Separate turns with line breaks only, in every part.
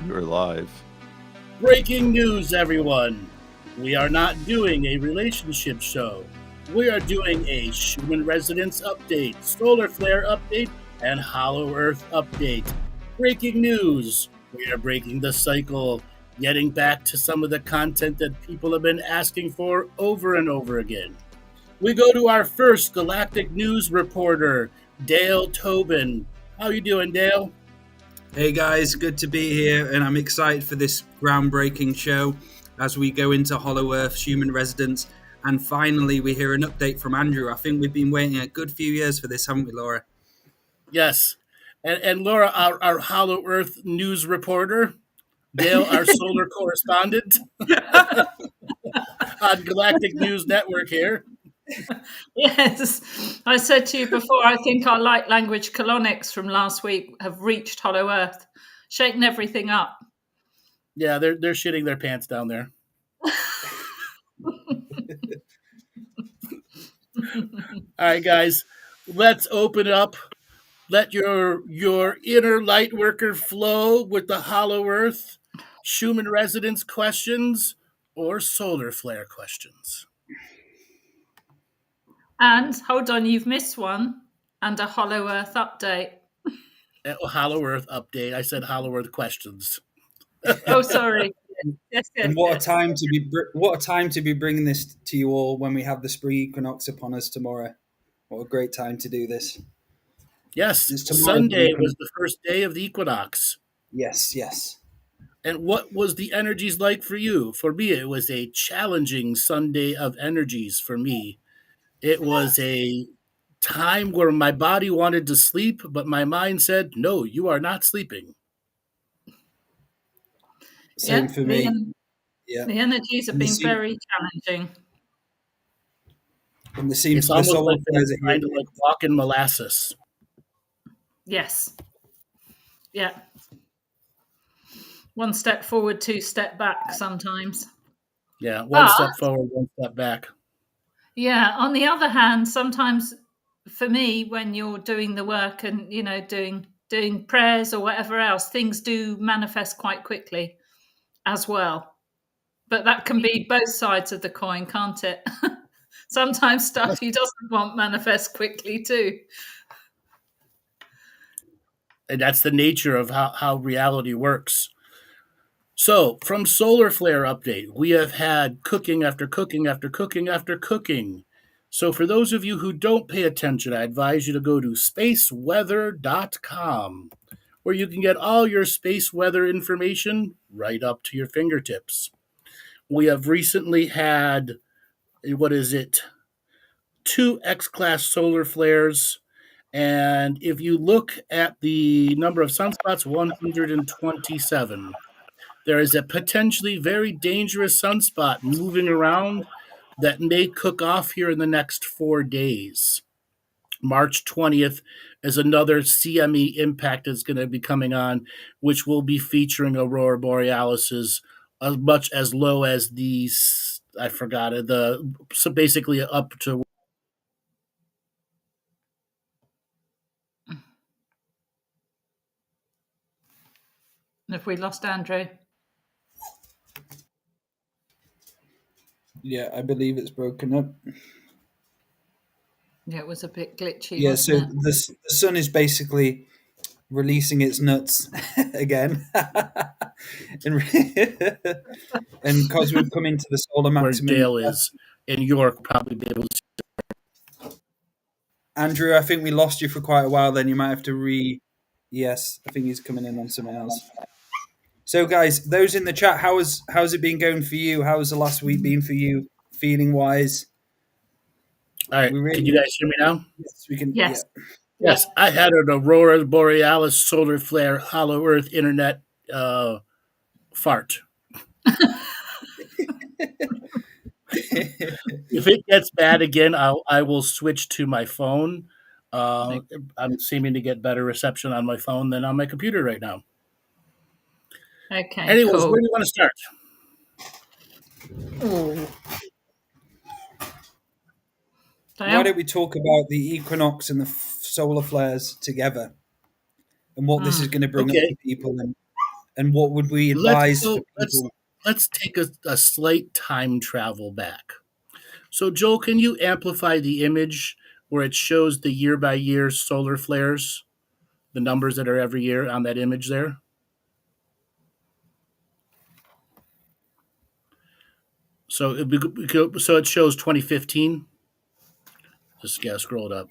You're live.
Breaking news, everyone! We are not doing a relationship show. We are doing a Schumann Resonance update, solar flare update, and Hollow Earth update. Breaking news! We are breaking the cycle, getting back to some of the content that people have been asking for over and over again. We go to our first Galactic News reporter, Dale Tobin. How you doing, Dale?
Hey guys, good to be here, and I'm excited for this groundbreaking show as we go into Hollow Earth, Schumann Residence, and finally we hear an update from Andrew. I think we've been waiting a good few years for this, haven't we, Laura?
Yes. And Laura, our Hollow Earth news reporter, Dale, our solar correspondent on Galactic News Network here.
Yes, I said to you before, I think our light language colonics from last week have reached Hollow Earth, shaken everything up.
Yeah, they're shitting their pants down there. All right, guys, let's open it up. Let your inner light worker flow with the Hollow Earth, Schumann Resonance questions, or solar flare questions.
And hold on, you've missed one, and a Hollow Earth update.
Hollow Earth update. I said Hollow Earth questions.
Oh, sorry.
Yes. And what a time to be bringing this to you all when we have the spring equinox upon us tomorrow. What a great time to do this.
Yes, Sunday was the first day of the equinox.
Yes.
And what was the energies like for you? For me, it was a challenging Sunday of energies for me. It was a time where my body wanted to sleep, but my mind said, no, you are not sleeping.
Same for me.
The energies have been very challenging.
And
it's almost like trying to walk in molasses.
Yes. Yeah. One step forward, two step back sometimes.
Yeah, one step forward, one step back.
Yeah, on the other hand, sometimes for me, when you're doing the work and, doing prayers or whatever else, things do manifest quite quickly as well. But that can be both sides of the coin, can't it? Sometimes stuff you doesn't want manifest quickly too.
And that's the nature of how reality works. So, from Solar Flare Update, we have had cooking after cooking after cooking after cooking. So, for those of you who don't pay attention, I advise you to go to spaceweather.com, where you can get all your space weather information right up to your fingertips. We have recently had, 2 X-class solar flares. And if you look at the number of sunspots, 127. There is a potentially very dangerous sunspot moving around that may cook off here in the next 4 days. March 20th is another CME impact that's going to be coming on, which will be featuring aurora borealis as much as low as these. I forgot it. So basically up to.
Have we lost Andrew?
Yeah, I believe it's broken up.
Yeah, it was a bit glitchy.
Yeah, so the sun is basically releasing its nuts again. And because we've come into the solar maximum.
Where Dale is in York, probably be able to see.
Andrew, I think we lost you for quite a while then. You might have to Yes, I think he's coming in on something else. So, guys, those in the chat, how's it been going for you? How's the last week been for you, feeling-wise?
All right, can you guys hear me now?
Yes, we can.
Yes.
Yeah.
Yes, I had an aurora borealis solar flare hollow earth internet fart. If it gets bad again, I will switch to my phone. I'm seeming to get better reception on my phone than on my computer right now.
Okay.
Anyways,
cool.
Where do you want to start?
Why don't we talk about the equinox and the solar flares together, and what this is going to bring up to people, And what would we
Let's
advise for
go.
people?
Let's take a slight time travel back. So, Joel, can you amplify the image where it shows the year by year solar flares, the numbers that are every year on that image there? So, so it shows 2015. Just scroll it up.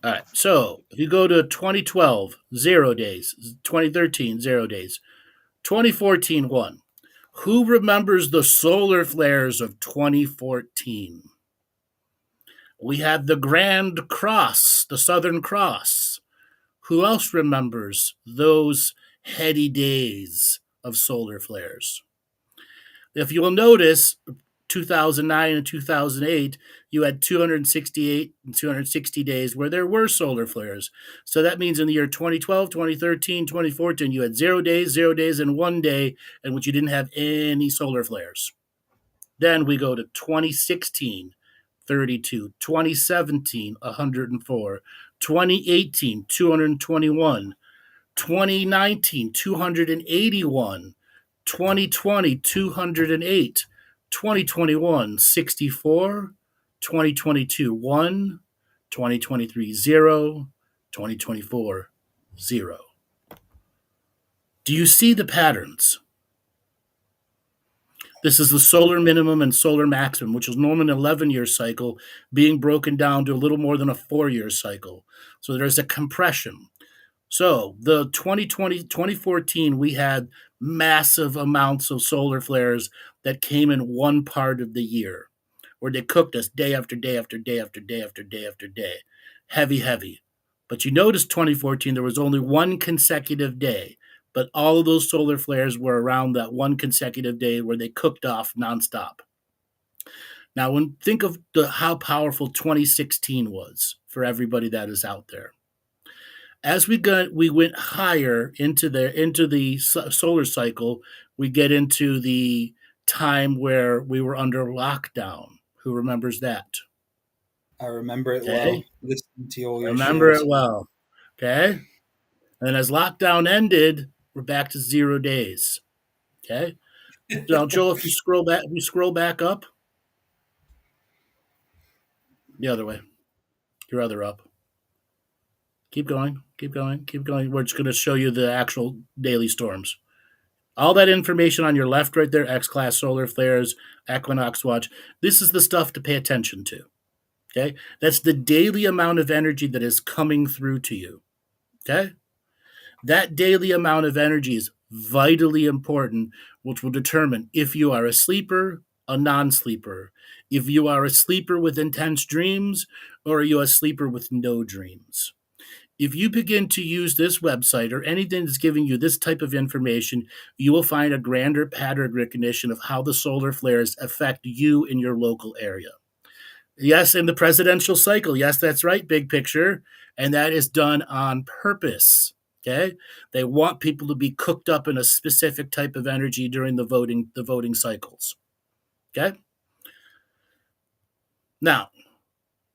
All right. So if you go to 2012, 0 days. 2013, 0 days. 2014, 1. Who remembers the solar flares of 2014? We had the Grand Cross, the Southern Cross. Who else remembers those heady days of solar flares? If you will notice, 2009 and 2008, you had 268 and 260 days where there were solar flares. So that means in the year 2012, 2013, 2014, you had 0 days, and 1 day in which you didn't have any solar flares. Then we go to 2016, 32, 2017, 104, 2018, 221, 2019, 281, 2020, 208, 2021, 64, 2022, 1, 2023, 0, 2024, 0. Do you see the patterns? This is the solar minimum and solar maximum, which is normally an 11-year cycle, being broken down to a little more than a 4-year cycle. So there's a compression. So the 2020, 2014, we had massive amounts of solar flares that came in one part of the year, where they cooked us day after day after day after day after day after day. Heavy, heavy. But you notice 2014, there was only one consecutive day, but all of those solar flares were around that one consecutive day where they cooked off nonstop. Now, think of how powerful 2016 was for everybody that is out there. As we went higher into the solar cycle, we get into the time where we were under lockdown. Who remembers that?
I remember it well, listening to all your
Remember
shows.
it well. Okay. And as lockdown ended, we're back to 0 days. Okay. Now, Joel, if you scroll back up, the other way, your other up. Keep going, keep going, keep going. We're just going to show you the actual daily storms. All that information on your left right there, X-class solar flares, Equinox watch, this is the stuff to pay attention to. Okay? That's the daily amount of energy that is coming through to you. Okay? That daily amount of energy is vitally important, which will determine if you are a sleeper, a non-sleeper, if you are a sleeper with intense dreams, or are you a sleeper with no dreams. If you begin to use this website or anything that's giving you this type of information, you will find a grander pattern recognition of how the solar flares affect you in your local area. Yes, in the presidential cycle. Yes, that's right, big picture. And that is done on purpose. Okay? They want people to be cooked up in a specific type of energy during the voting cycles. Okay? Now,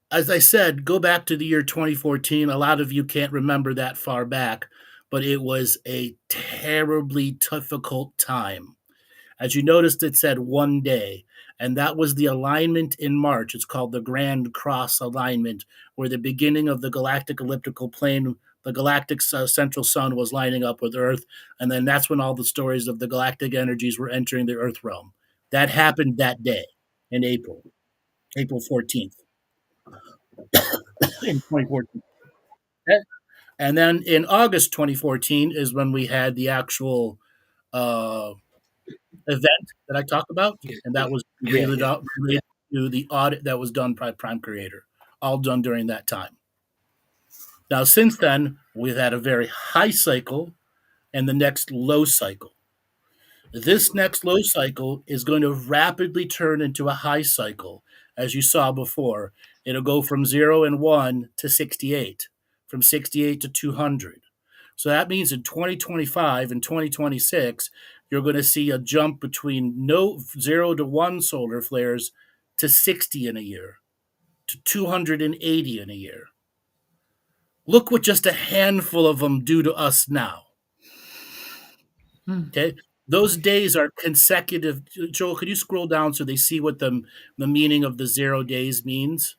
as I said, go back to the year 2014. A lot of you can't remember that far back, but it was a terribly difficult time. As you noticed, it said 1 day, and that was the alignment in March. It's called the Grand Cross alignment, where the beginning of the galactic elliptical plane, the galactic central sun was lining up with Earth, and then that's when all the stories of the galactic energies were entering the Earth realm. That happened that day in April 14th. In 2014. Okay? And then in August 2014 is when we had the actual event that I talked about, and that was related to the audit that was done by Prime Creator, all done during that time. Now, since then, we've had a very high cycle and the next low cycle. This next low cycle is going to rapidly turn into a high cycle, as you saw before. It'll go from 0 and 1 to 68, from 68 to 200. So that means in 2025 and 2026, you're going to see a jump between 0 to 1 solar flares to 60 in a year, to 280 in a year. Look what just a handful of them do to us now.
Hmm.
Okay. Those days are consecutive. Joel, could you scroll down so they see what the meaning of the 0 days means?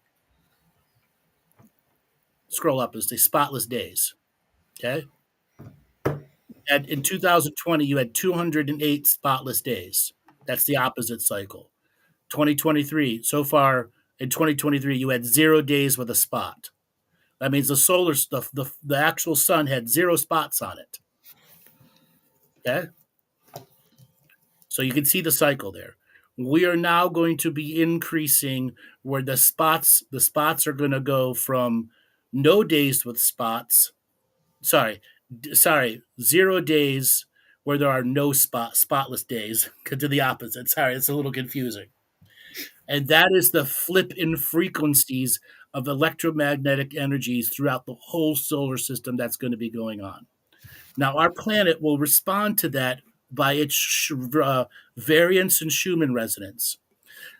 Scroll up as the spotless days. Okay. And in 2020, you had 208 spotless days. That's the opposite cycle. 2023, so far in 2023, you had 0 days with a spot. That means the solar stuff, the actual sun had 0 spots on it. Okay. So you can see the cycle there. We are now going to be increasing where the spots are going to go from no days with spots. Sorry, 0 days where there are no spotless days to the opposite. Sorry, it's a little confusing. And that is the flip in frequencies of electromagnetic energies throughout the whole solar system that's going to be going on. Now, our planet will respond to that by its variance in Schumann resonance.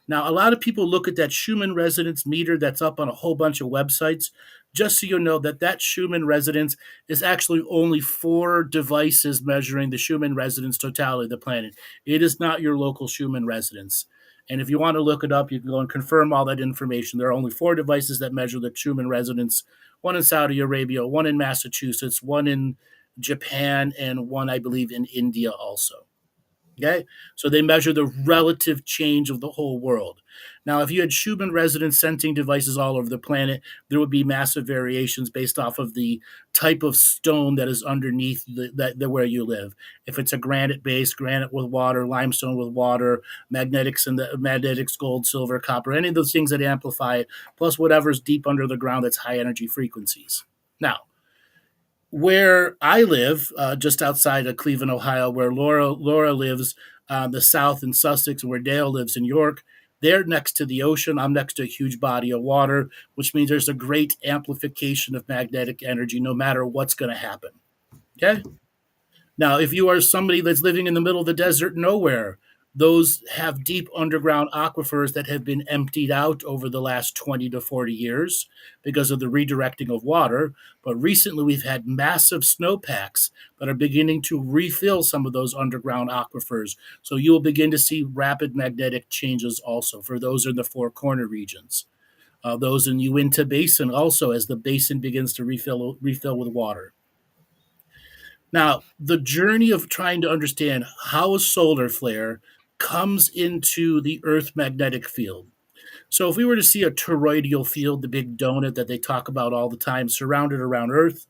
Now, a lot of people look at that Schumann resonance meter that's up on a whole bunch of websites. Just so you know that Schumann resonance is actually only 4 devices measuring the Schumann resonance totality of the planet. It is not your local Schumann resonance. And if you want to look it up, you can go and confirm all that information. There are only 4 devices that measure the Schumann resonance, one in Saudi Arabia, one in Massachusetts, one in Japan, and one, I believe, in India also. Okay, so they measure the relative change of the whole world. Now, if you had Schumann resonance sensing devices all over the planet, there would be massive variations based off of the type of stone that is underneath where you live. If it's a granite base, granite with water, limestone with water, magnetics, gold, silver, copper, any of those things that amplify it, plus whatever's deep under the ground that's high energy frequencies. Now, where I live, just outside of Cleveland, Ohio, where Laura lives, the south in Sussex, and where Dale lives in York, they're next to the ocean. I'm next to a huge body of water, which means there's a great amplification of magnetic energy no matter what's going to happen. Okay. Now, if you are somebody that's living in the middle of the desert nowhere, those have deep underground aquifers that have been emptied out over the last 20 to 40 years because of the redirecting of water. But recently, we've had massive snowpacks that are beginning to refill some of those underground aquifers. So you'll begin to see rapid magnetic changes also for those in the Four Corner regions. Those in Uinta Basin also, as the basin begins to refill with water. Now, the journey of trying to understand how a solar flare comes into the Earth magnetic field. So, if we were to see a toroidal field, the big donut that they talk about all the time, surrounded around Earth,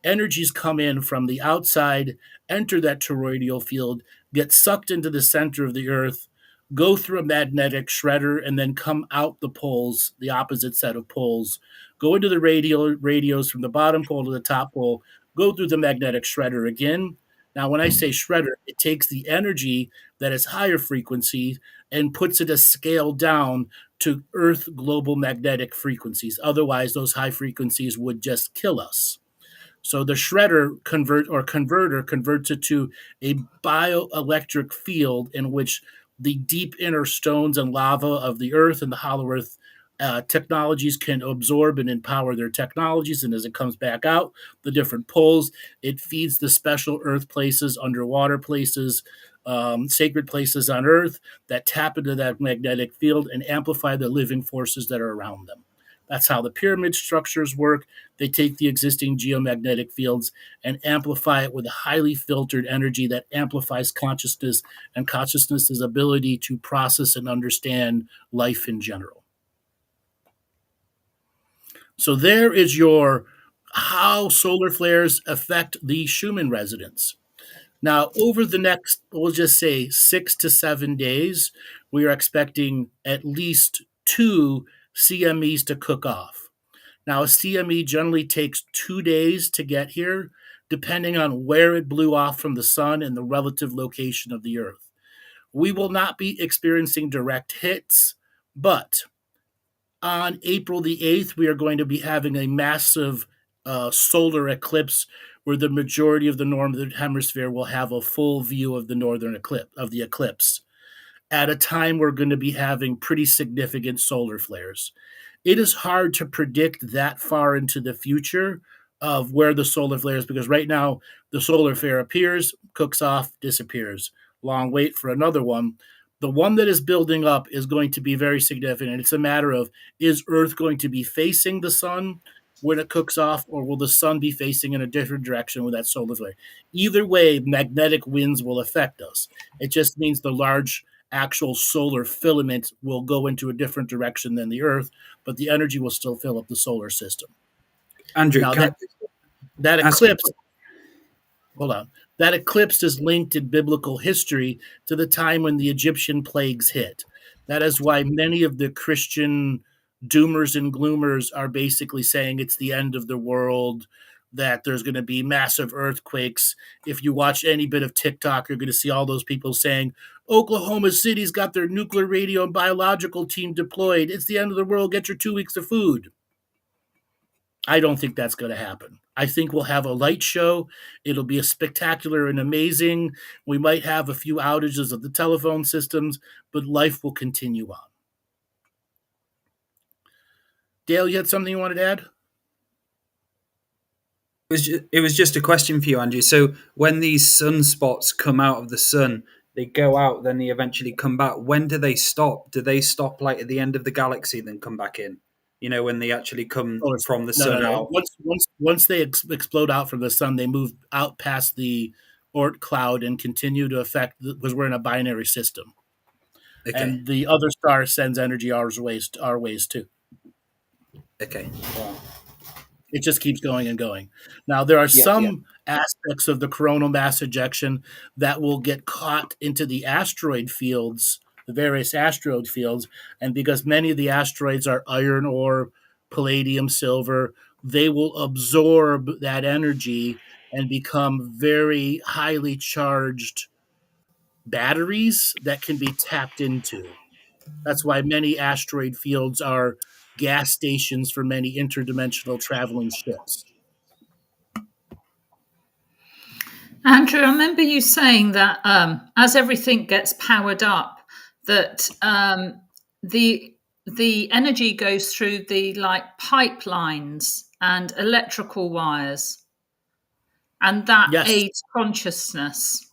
energies come in from the outside, enter that toroidal field, get sucked into the center of the Earth, go through a magnetic shredder, and then come out the poles, the opposite set of poles, go into the radios from the bottom pole to the top pole, go through the magnetic shredder again. Now, when I say shredder, it takes the energy that is higher frequency and puts it a scale down to Earth global magnetic frequencies. Otherwise, those high frequencies would just kill us. So the shredder converter converts it to a bioelectric field in which the deep inner stones and lava of the earth and the hollow earth technologies can absorb and empower their technologies. And as it comes back out, the different poles, it feeds the special earth places, underwater places, sacred places on earth that tap into that magnetic field and amplify the living forces that are around them. That's how the pyramid structures work. They take the existing geomagnetic fields and amplify it with a highly filtered energy that amplifies consciousness and consciousness's ability to process and understand life in general. So there is your how solar flares affect the Schumann resonance. Now, over the next, we'll just say 6 to 7 days, we are expecting at least 2 CMEs to cook off. Now, a CME generally takes 2 days to get here, depending on where it blew off from the sun and the relative location of the Earth. We will not be experiencing direct hits, but on April the 8th, we are going to be having a massive solar eclipse where the majority of the northern hemisphere will have a full view of the eclipse. At a time we're going to be having pretty significant solar flares. It is hard to predict that far into the future, of where the solar flare is, because right now the solar flare appears, cooks off, disappears. Long wait for another one. The one that is building up is going to be very significant. It's a matter of, is Earth going to be facing the sun when it cooks off, or will the sun be facing in a different direction with that solar flare? Either way, magnetic winds will affect us. It just means the large actual solar filament will go into a different direction than the Earth, but the energy will still fill up the solar system.
Andrew,
Now,
can
that
I ask you?
eclipse, hold on, that eclipse is linked in biblical history to the time when the Egyptian plagues hit. That is why many of the Christian doomers and gloomers are basically saying it's the end of the world, that there's going to be massive earthquakes. If you watch any bit of TikTok, you're going to see all those people saying, Oklahoma City's got their nuclear, radio, and biological team deployed. It's the end of the world. Get your 2 weeks of food. I don't think that's going to happen. I think we'll have a light show. It'll be a spectacular and amazing. We might have a few outages of the telephone systems, but life will continue on. Dale, you had something you wanted to add?
It was just a question for you, Andrew. So when these sunspots come out of the sun, they go out, then they eventually come back. When do they stop? Do they stop like at the end of the galaxy, then come back in? You know, when they actually come from the sun
No.
out.
Once they explode out from the sun, they move out past the Oort cloud and continue to affect, because we're in a binary system.
Okay.
And the other star sends energy our ways too.
Okay. Wow.
It just keeps going and going. Now, there are some aspects of the coronal mass ejection that will get caught into the asteroid fields, the various asteroid fields, and because many of the asteroids are iron ore, palladium, silver, they will absorb that energy and become very highly charged batteries that can be tapped into. That's why many asteroid fields are gas stations for many interdimensional traveling ships.
Andrew, I remember you saying that as everything gets powered up, that the energy goes through the pipelines and electrical wires, and that
Yes.
aids consciousness.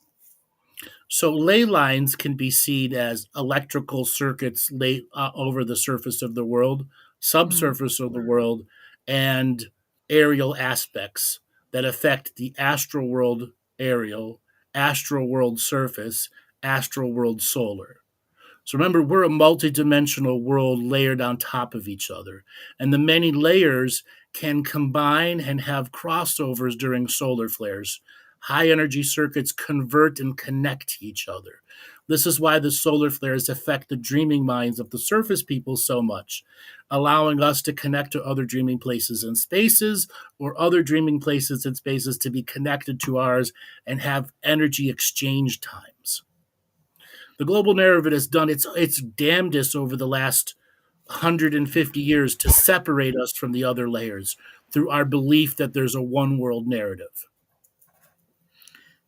So ley lines can be seen as electrical circuits laid over the surface of the world, subsurface of the world, and aerial aspects that affect the astral world aerial, astral world surface, astral world solar. So remember, we're a multidimensional world layered on top of each other. And the many layers can combine and have crossovers during solar flares. High energy circuits convert and connect to each other. This is why the solar flares affect the dreaming minds of the surface people so much, allowing us to connect to other dreaming places and spaces, or other dreaming places and spaces to be connected to ours and have energy exchange times. The global narrative has done its damnedest over the last 150 years to separate us from the other layers through our belief that there's a one world narrative.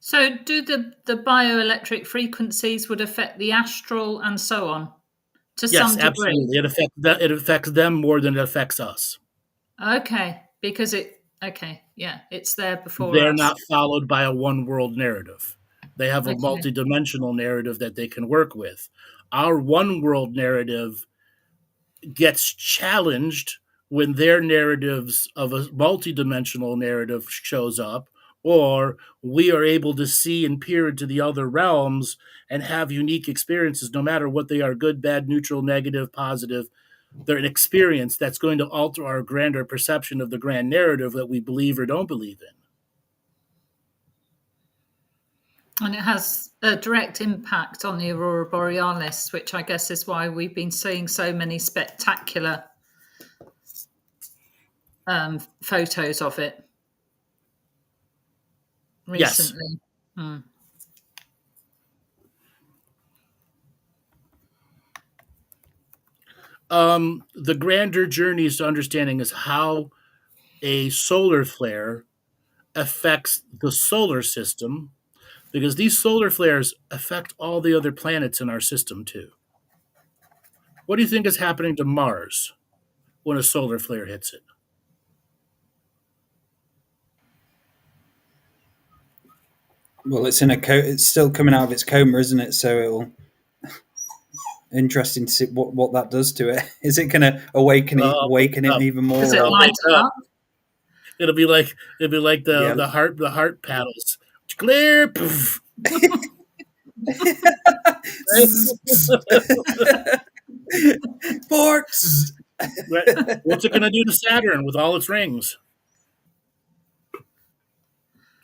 So do the bioelectric frequencies would affect the astral and so on to some degree?
Absolutely. It affects them more than it affects us.
Okay, because it's there before
They're
us.
not followed by a one world narrative. They have a multidimensional narrative that they can work with. Our one world narrative gets challenged when their narratives of a multidimensional narrative shows up, or we are able to see and peer into the other realms and have unique experiences, no matter what they are, good, bad, neutral, negative, positive. They're an experience that's going to alter our grander perception of the grand narrative that we believe or don't believe in.
And it has a direct impact on the aurora borealis, which I guess is why we've been seeing so many spectacular photos of it recently. Yes.
The grander journeys to understanding is how a solar flare affects the solar system, because these solar flares affect all the other planets in our system too. What do you think is happening to Mars when a solar flare hits it?
Well, it's in a it's still coming out of its coma, isn't it? So it'll interesting to see what that does to it. Is it going to awaken it even more?
Does it
Or...
light it up?
It'll be like
Yeah.
the heart paddles. Clear. Poof.
Forks.
What's it going to do to Saturn with all its rings?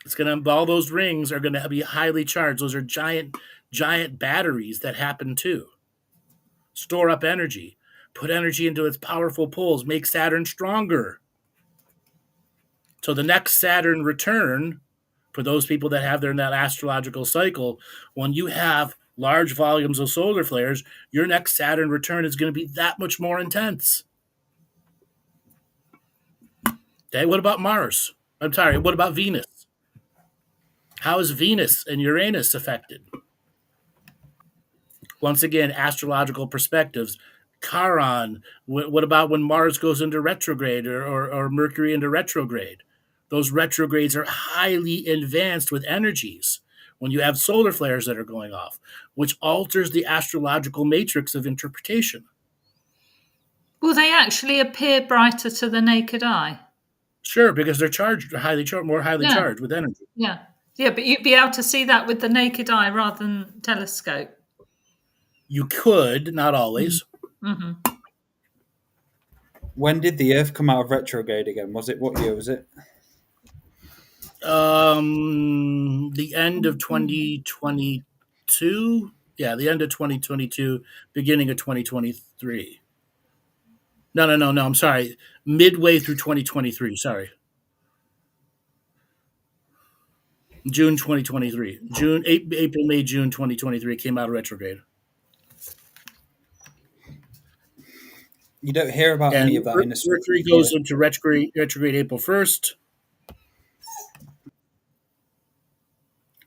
It's going to, all those rings are going to be highly charged. Those are giant batteries that happen too. Store up energy, put energy into its powerful pulls, make Saturn stronger. So the next Saturn return, for those people that have their in that astrological cycle, when you have large volumes of solar flares, your next Saturn return is going to be that much more intense. Okay, what about Mars? I'm sorry, what about Venus? How is Venus and Uranus affected? Once again, astrological perspectives. Charon, what about when Mars goes into retrograde or Mercury into retrograde? Those retrogrades are highly advanced with energies when you have solar flares that are going off, which alters the astrological matrix of interpretation.
Will they actually appear brighter to the naked eye?
Sure, because they're charged, more highly charged with energy.
Yeah. Yeah, but you'd be able to see that with the naked eye rather than telescope.
You could, not always.
Mm-hmm.
When did the Earth come out of retrograde again? Was it, what year was it?
The end of 2022. Yeah, the end of 2022, beginning of 2023. No. I'm sorry. Midway through 2023. Sorry. June 2023. April, May, June 2023 came out of retrograde.
You don't hear about any of that in
Mercury goes into retrograde April 1st.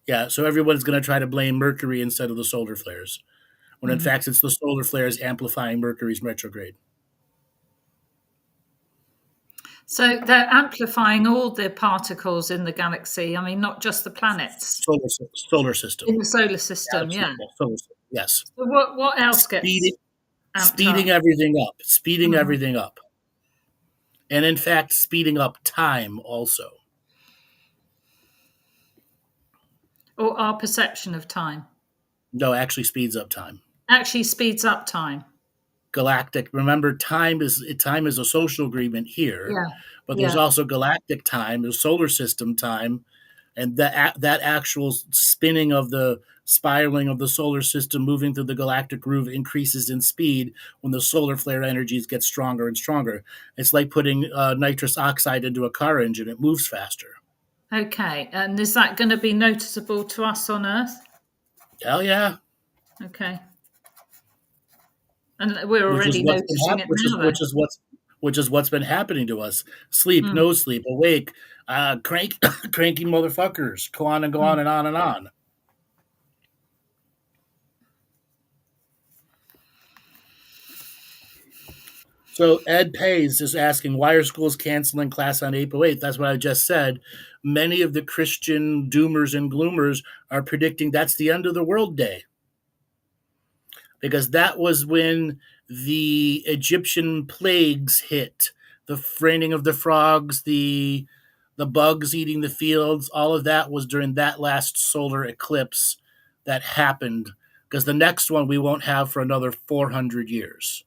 Yeah, so everyone's going to try to blame Mercury instead of the solar flares, when in fact it's the solar flares amplifying Mercury's retrograde.
So they're amplifying all the particles in the galaxy. I mean, not just the planets.
Solar system.
In the solar system, yeah.
Solar system, yes.
So what else gets
speeding everything up? Speeding everything up. And in fact, speeding up time also.
Or our perception of time?
No, actually speeds up time.
Actually speeds up time.
Galactic. Remember, time is a social agreement here, but there's also galactic time, there's solar system time, and that actual spinning of the spiraling of the solar system moving through the galactic groove increases in speed when the solar flare energies get stronger and stronger. It's like putting nitrous oxide into a car engine; it moves faster.
Okay, and is that going to be noticeable to us on Earth?
Hell yeah.
Okay. And we're already noticing it now.
Which is what's been happening to us. Sleep, no sleep, awake, cranky motherfuckers. Go on and go on and on and on. So Ed Pays is asking, why are schools canceling class on April 8th? That's what I just said. Many of the Christian doomers and gloomers are predicting that's the end of the world day. Because that was when the Egyptian plagues hit. The raining of the frogs, the bugs eating the fields, all of that was during that last solar eclipse that happened. Because the next one we won't have for another 400 years.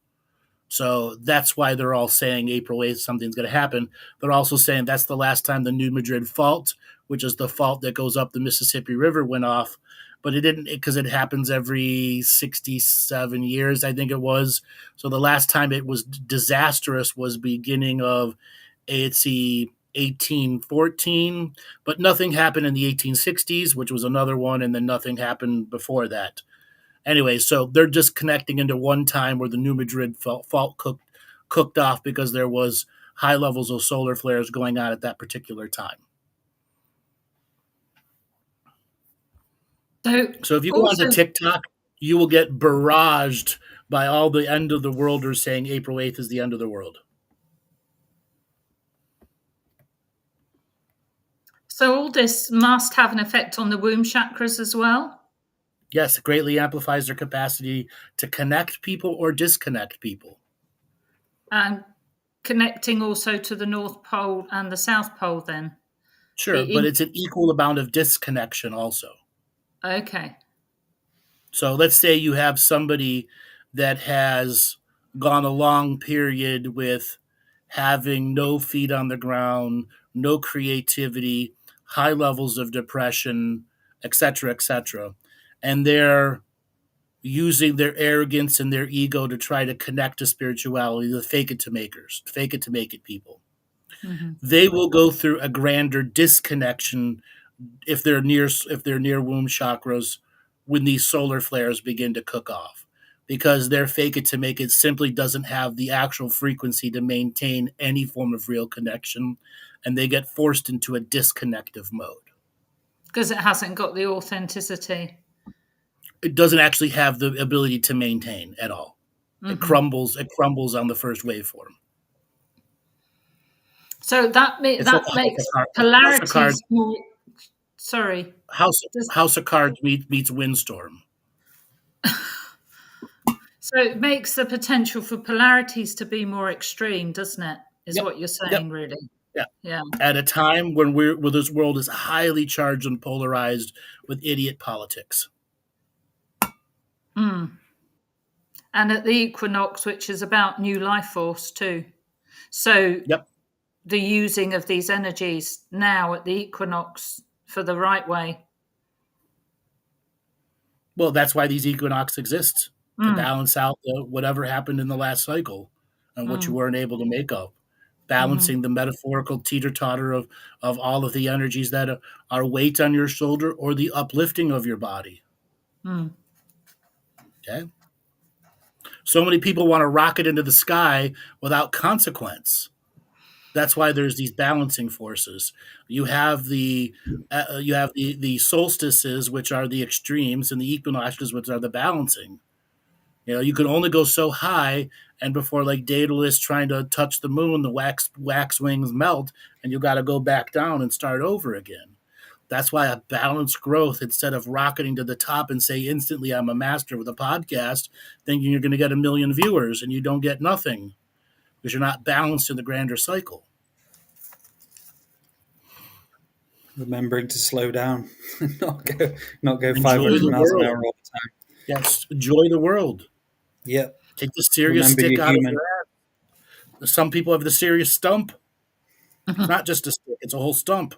So that's why they're all saying April 8th something's going to happen. They're also saying that's the last time the New Madrid fault, which is the fault that goes up the Mississippi River, went off. But it didn't, because it happens every 67 years, I think it was. So the last time it was disastrous was beginning of 1814. But nothing happened in the 1860s, which was another one, and then nothing happened before that. Anyway, so they're just connecting into one time where the New Madrid fault cooked off because there was high levels of solar flares going on at that particular time. So if you go onto TikTok, you will get barraged by all the end of the worlders saying April 8th is the end of the world.
So all this must have an effect on the womb chakras as well?
Yes, it greatly amplifies their capacity to connect people or disconnect people.
And connecting also to the North Pole and the South Pole then?
Sure, but it's an equal amount of disconnection also.
Okay.
So let's say you have somebody that has gone a long period with having no feet on the ground, no creativity, high levels of depression, etc., etc., and they're using their arrogance and their ego to try to connect to spirituality, the fake it to makers, fake it to make it people.
Mm-hmm.
They will go through a grander disconnection if they're near womb chakras when these solar flares begin to cook off, because their fake it to make it simply doesn't have the actual frequency to maintain any form of real connection, and they get forced into a disconnective mode
Because it hasn't got the authenticity.
It doesn't actually have the ability to maintain at all.
Mm-hmm.
It crumbles on the first waveform.
So that makes polarities more. Sorry.
House of Cards meets Windstorm.
So it makes the potential for polarities to be more extreme, doesn't it? Is
Yep.
what you're saying, really?
Yeah. At a time when this world is highly charged and polarized with idiot politics.
Mm. And at the equinox, which is about new life force too. So the using of these energies now at the equinox for the right way.
Well, that's why these equinox exist, to balance out whatever happened in the last cycle and what you weren't able to make up. Balancing the metaphorical teeter-totter of all of the energies that are weight on your shoulder or the uplifting of your body. Okay? So many people want to rocket into the sky without consequence. That's why there's these balancing forces. You have the solstices, which are the extremes, and the equinoxes, which are the balancing. You know, you can only go so high, and before like Daedalus trying to touch the moon, the wax wings melt, and you got to go back down and start over again. That's why a balanced growth, instead of rocketing to the top and say instantly I'm a master with a podcast, thinking you're going to get 1 million viewers, and you don't get nothing because you're not balanced in the grander cycle.
Remembering to slow down, not go 500 miles an hour all the time.
Yes, enjoy the world.
Yep.
Take the serious stick out of your ass. Some people have the serious stump. It's not just a stick; it's a whole stump.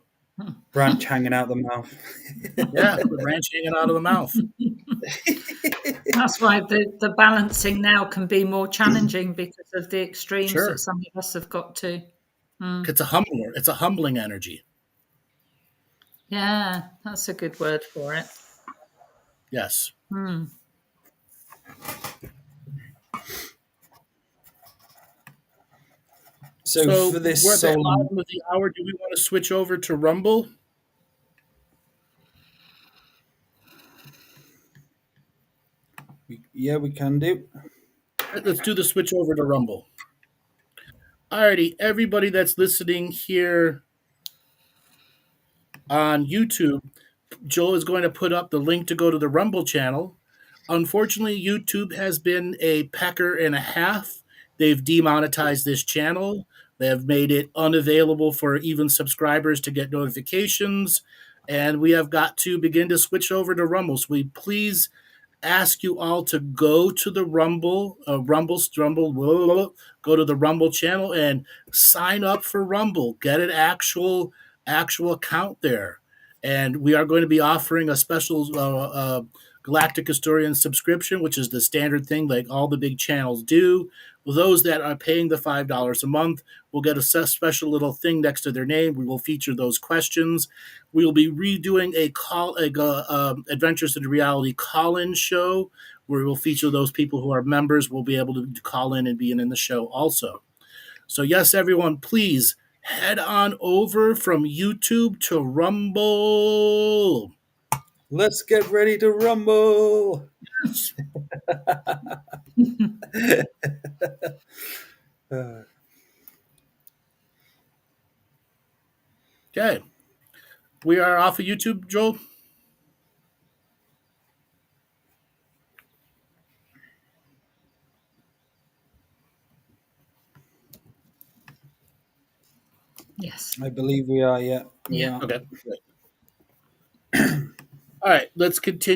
Branch hanging out the mouth.
Yeah, the branch hanging out of the mouth.
That's why the balancing now can be more challenging because of the extremes that some of us have got to.
It's a humbler. It's a humbling energy.
Yeah, that's a good word for it.
Yes.
So for this
we're at the bottom of the hour. Do we want to switch over to Rumble?
We can do.
Let's do the switch over to Rumble. Alrighty, everybody that's listening here on YouTube, Joel is going to put up the link to go to the Rumble channel. Unfortunately, YouTube has been a pecker and a half. They've demonetized this channel. They have made it unavailable for even subscribers to get notifications. And we have got to begin to switch over to Rumble. So we please ask you all to go to the Rumble, go to the Rumble channel and sign up for Rumble. Get an actual account there. And we are going to be offering a special Galactic Historian subscription, which is the standard thing like all the big channels do. Well, those that are paying the $5 a month will get a special little thing next to their name. We will feature those questions. We will be redoing a Adventures into Reality call-in show where we will feature those people who are members. Will be able to call in and be in the show also. So yes, everyone, please head on over from YouTube to Rumble.
Let's get ready to rumble.
Yes. Okay. We are off of YouTube, Joel.
Yes.
I believe we are. Yeah. We
Yeah.
are.
Okay. All right. Let's continue.